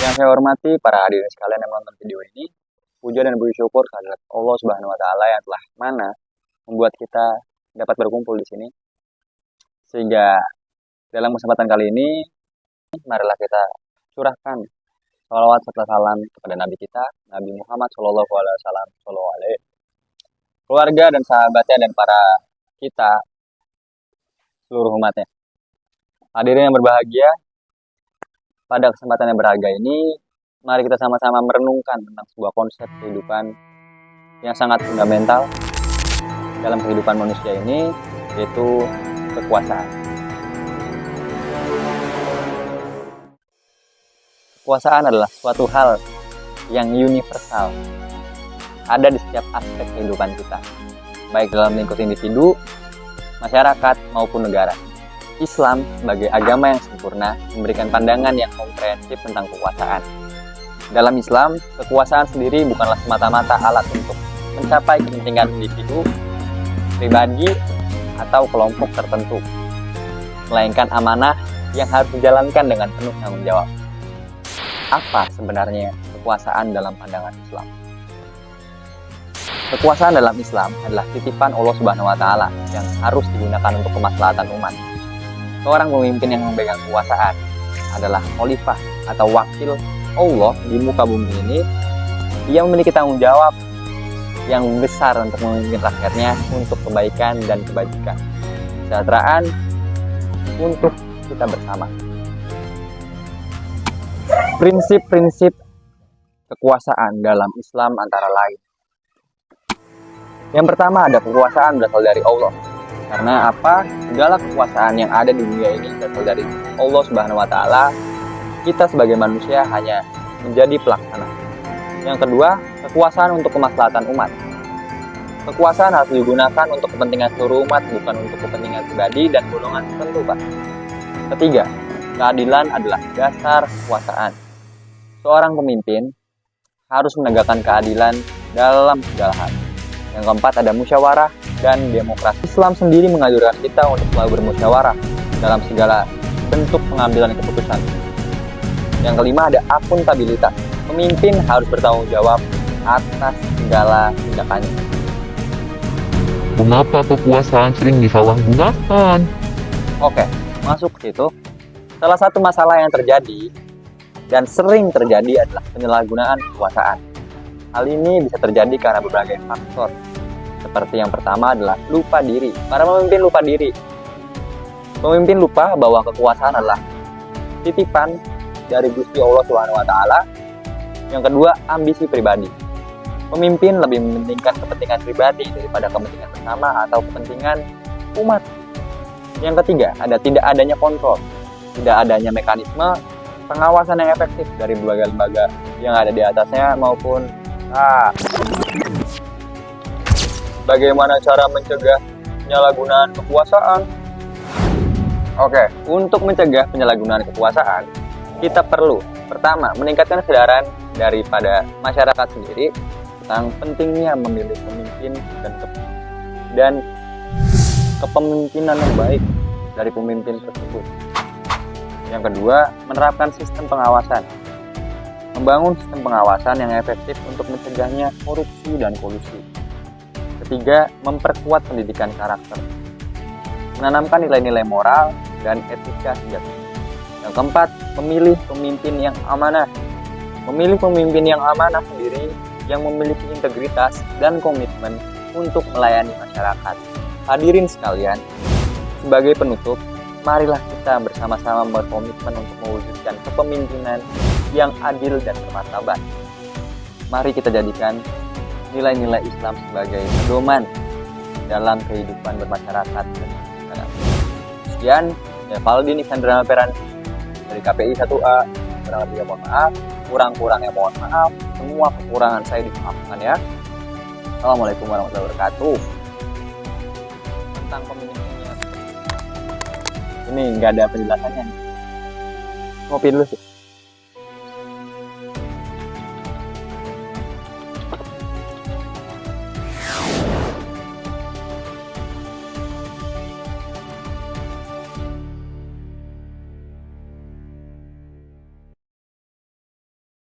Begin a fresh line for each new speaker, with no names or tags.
Yang saya hormati para hadirin sekalian yang menonton video ini, puja dan puji syukur kehadirat Allah Subhanahu wa taala yang telah mana membuat kita dapat berkumpul di sini. Sehingga dalam kesempatan kali ini, marilah kita curahkan sholawat serta salam kepada Nabi kita, Nabi Muhammad Shallallahu Alaihi Wasallam, keluarga dan sahabatnya dan para kita seluruh umatnya. Hadirin yang berbahagia, pada kesempatan yang berharga ini, mari kita sama-sama merenungkan tentang sebuah konsep kehidupan yang sangat fundamental dalam kehidupan manusia ini, yaitu kekuasaan. Kekuasaan adalah suatu hal yang universal, ada di setiap aspek kehidupan kita, baik dalam lingkup individu, masyarakat, maupun negara. Islam sebagai agama yang sempurna memberikan pandangan yang komprehensif tentang kekuasaan. Dalam Islam, kekuasaan sendiri bukanlah semata-mata alat untuk mencapai kepentingan individu, pribadi, atau kelompok tertentu, melainkan amanah yang harus dijalankan dengan penuh tanggung jawab. Apa sebenarnya kekuasaan dalam pandangan Islam? Kekuasaan dalam Islam adalah titipan Allah Subhanahu wa taala yang harus digunakan untuk kemaslahatan umat. Seorang pemimpin yang memegang kekuasaan adalah khalifah atau wakil Allah di muka bumi ini. Dia memiliki tanggung jawab yang besar untuk memimpin rakyatnya untuk kebaikan dan kebajikan, kesejahteraan untuk kita bersama. Prinsip-prinsip kekuasaan dalam Islam antara lain. Yang pertama, ada kekuasaan berasal dari Allah. Karena apa? Segala kekuasaan yang ada di dunia ini berasal dari Allah Subhanahu wa taala. Kita sebagai manusia hanya menjadi pelaksana. Yang kedua, kekuasaan untuk kemaslahatan umat. Kekuasaan harus digunakan untuk kepentingan seluruh umat, bukan untuk kepentingan pribadi dan golongan tertentu, Pak. Ketiga, keadilan adalah dasar kekuasaan. Seorang pemimpin harus menegakkan keadilan dalam segala hal. Yang keempat, ada musyawarah dan demokrasi. Islam sendiri menganjurkan kita untuk selalu bermusyawarah dalam segala bentuk pengambilan keputusan. Yang kelima, ada akuntabilitas. Pemimpin harus bertanggung jawab atas segala tindakannya.
Mengapa kekuasaan sering disalahgunakan?
Oke, masuk ke situ. Salah satu masalah yang terjadi dan sering terjadi adalah penyalahgunaan kekuasaan. Hal ini bisa terjadi karena berbagai faktor. Seperti yang pertama adalah lupa diri. Para pemimpin lupa diri. Pemimpin lupa bahwa kekuasaan adalah titipan dari Gusti Allah Subhanahu wa taala. Yang kedua, ambisi pribadi. Pemimpin lebih mementingkan kepentingan pribadi daripada kepentingan bersama atau kepentingan umat. Yang ketiga, ada tidak adanya kontrol. Tidak adanya mekanisme pengawasan yang efektif dari berbagai lembaga yang ada di atasnya maupun bagaimana cara mencegah penyalahgunaan kekuasaan? Oke, untuk mencegah penyalahgunaan kekuasaan, kita perlu pertama meningkatkan kesadaran daripada masyarakat sendiri tentang pentingnya memilih pemimpin dan kepemimpinan yang baik dari pemimpin tersebut. Yang kedua, menerapkan sistem pengawasan. Membangun sistem pengawasan yang efektif untuk mencegahnya korupsi dan kolusi. Ketiga, memperkuat pendidikan karakter. Menanamkan nilai-nilai moral dan etika sejak dini. Yang keempat, memilih pemimpin yang amanah. Memilih pemimpin yang amanah sendiri yang memiliki integritas dan komitmen untuk melayani masyarakat. Hadirin sekalian, sebagai penutup, marilah kita bersama-sama berkomitmen untuk mewujudkan kepemimpinan yang adil dan bermartabat. Mari kita jadikan nilai-nilai Islam sebagai pedoman dalam kehidupan bermasyarakat. Sekian, saya Valdin Iksandra Peran dari KPI 1A. Kurang lebih mohon maaf, kurang-kurangnya mohon maaf. Semua kekurangan saya dimaafkan ya. Assalamualaikum warahmatullahi wabarakatuh. Tentang pemimpinnya, ini nggak ada penjelasannya. Ngopi dulu sih.